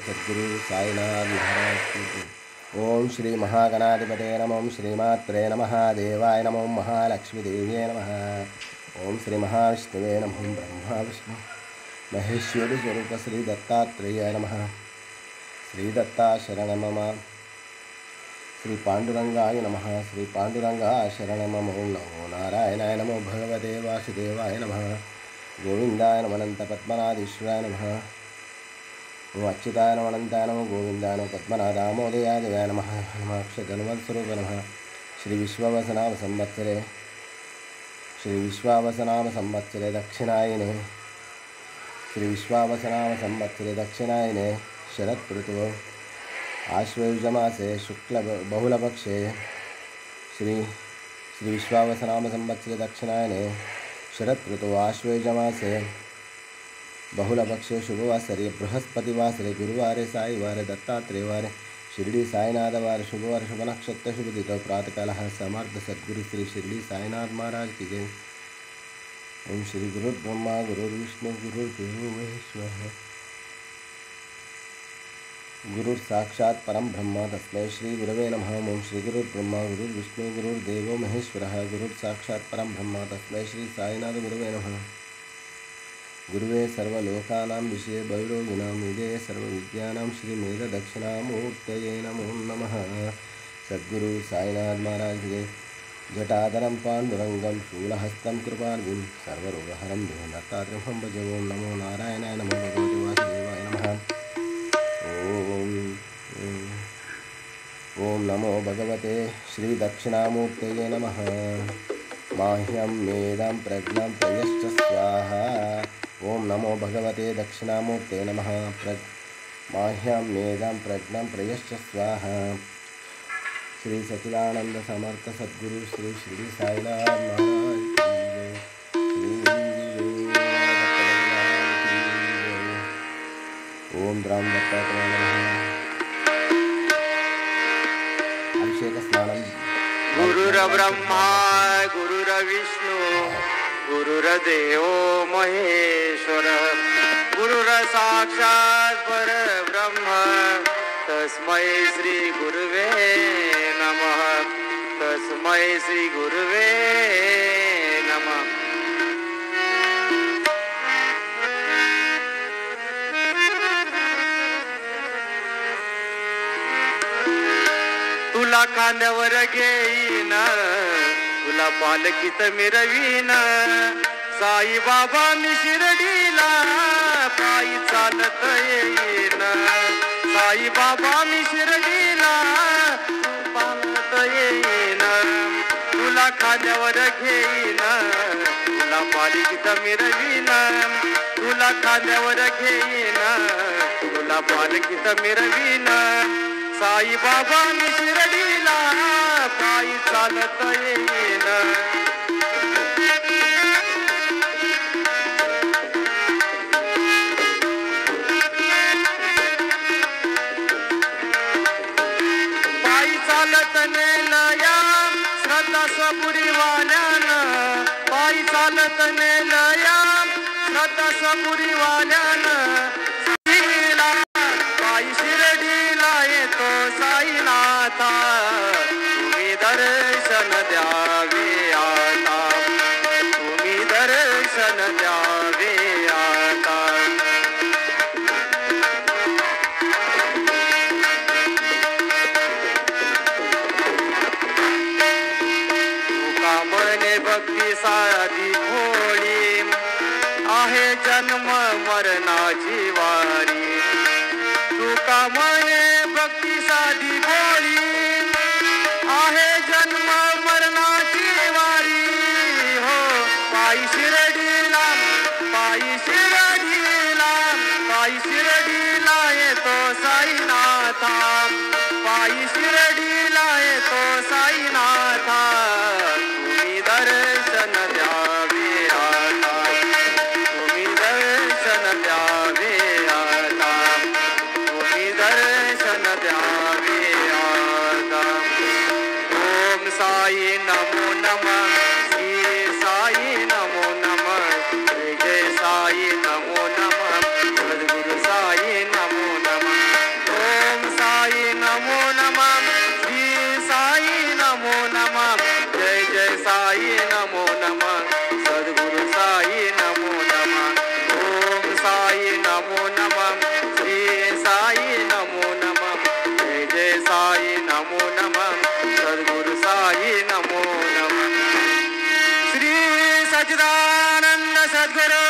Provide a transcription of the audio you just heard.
सद्गुरु साईनाथ महाराज की जय। ओम श्री महागणाधिपते नमः। श्रीमात्रे नमः। देवाय नमः। महालक्ष्मी देव्यै नमः। ओम श्री महाविष्णुवे नमः। ब्रह्मा विष्णु महेश्वरी स्वरूप श्री दत्तात्रेयाय नमः। श्री दत्ता शरण मम। श्री पांडुरंगाय नमः। श्री पांडुरंगा शरण मम। ओम नमो नारायणाय नमो भगवते वासुदेवाय नमः। गोविंदाय नमः। अनंत पद्मनाभीश्वराय नमः। ओम अच्युताय नमः। अनंताय नमः। गोविंदाय नमः। पद्मनाभामोदयाय देवाय नमः। नमः अक्षतन्वत्स्वरूप नमः। श्री विश्वावसनाम संवत्सरे दक्षिणायने श्री विश्वावसनाम संवत्सरे दक्षिणायने शरद ऋतु आश्वयुजमासे शुक्ल बहुलपक्षे श्री विश्वावसनाम संवत्सरे दक्षिणायने शरद ऋतु आश्वयुजमासे बहुलपक्षे शुभवासरे बृहस्पतिवासरे गुरुवारे साईवारे दत्तात्रेयवारे शिरडी साईनाथवारे शुभवार शुभ नक्षत्र शुभदित प्रातःकाल समर्थ सद्गुरु श्री शिरडी साईनाथ महाराज की जय। ओम श्री गुरु ब्रह्मा गुरु विष्णु गुरुर्देवो महेश्वरः गुरु साक्षात् परम ब्रह्म तस्मै श्री गुरवे नमः। ओम श्री गुरु ब्रह्मा गुरु विष्णु गुरुर्देवो महेश्वरः गुरु साक्षात् परम ब्रह्म तस्मै श्री साईनाथ गुरवे नमः। गुरुवे सर्वलोकानां विषये भैरविनां निधे सर्वविद्यानां श्रीमेधदक्षिणामूर्तये नमो नमः। सद्गुरु साईनाथ महाराज जय। जटाधरं पाण्डुरंगं शूलहस्तं कृपार्जुं सर्वरोगहरं दत्तात्रेयं भजे। ओम नमो नारायणाय नमो भगवते वासुदेवाय नमः। ओम नमो भगवते श्री दक्षिणामूर्तये नमः। माह्यं मेदं प्रज्ञां प्रयश्च स्वाहा। ओम नमो भगवते दक्षिणामूर्ते नमः। माह्यं मेदं प्रज्ञां प्रयश्च स्वाहा। श्री सच्चिदानंद समर्थ सद्गुरु श्री शिरडी साईनाथ महाराज की जय। ओम द्राम दत्तात्रेयाय नमः। अभिषेक स्नानं गुरुर्ब्रह्मा गुरुर्विष्णु गुरुर्देवो महेश्वर गुरुर्साक्षात् परब्रह्म तस्मै श्री गुरुवे नमः। तस्मै श्री गुरुवे नमः। तुला खांद्यावर घेईन तुला पालखीत मिरवीन साई बाबा मी शिर्डीला पायी चालत येईन। साई बाबा मी शिर्डीला पालत येईन। तुला खांद्यावर घेईन तुला पालखीत मिरवीन। तुला खांद्यावर घेईन तुला पालखीत मिरवीन। साई बाबा मी शिर्डीला पायी चालत येईन। पायी चालत नेलया श्रद्धा सपुरीवाल्यानं। पायी चालत नेलया श्रद्धा सपुरीवाल्यानं। पायी शिर्डीला येतो साईनाथा तुम्ही दर्शन द्यावे आता। तुम्ही दर्शन द्यावे आता। तुका म्हणे भक्ती साधी भोळी आहे जन्म मरणाची वारी। तुका म्हणे भक्ती साधी भोळी आहे जन्म मरणाची वारी। हो पायी शिर्डीला पायी शिर्डीला पायी शिर्डीला येतो साईनाथा। पायी शिर्डीला येतो साईनाथा तुम्ही दर्शन द्यावे आता। तुम्ही दर्शन द्यावे आता। तुम्ही दर्शन द्यावे आता। ओम साई नमो नमः। श्री साई नमो नमः। जय जय साई नमो नमः। सद्गुरु साई नमो नमः। सच्चिदानंद सद्गुरु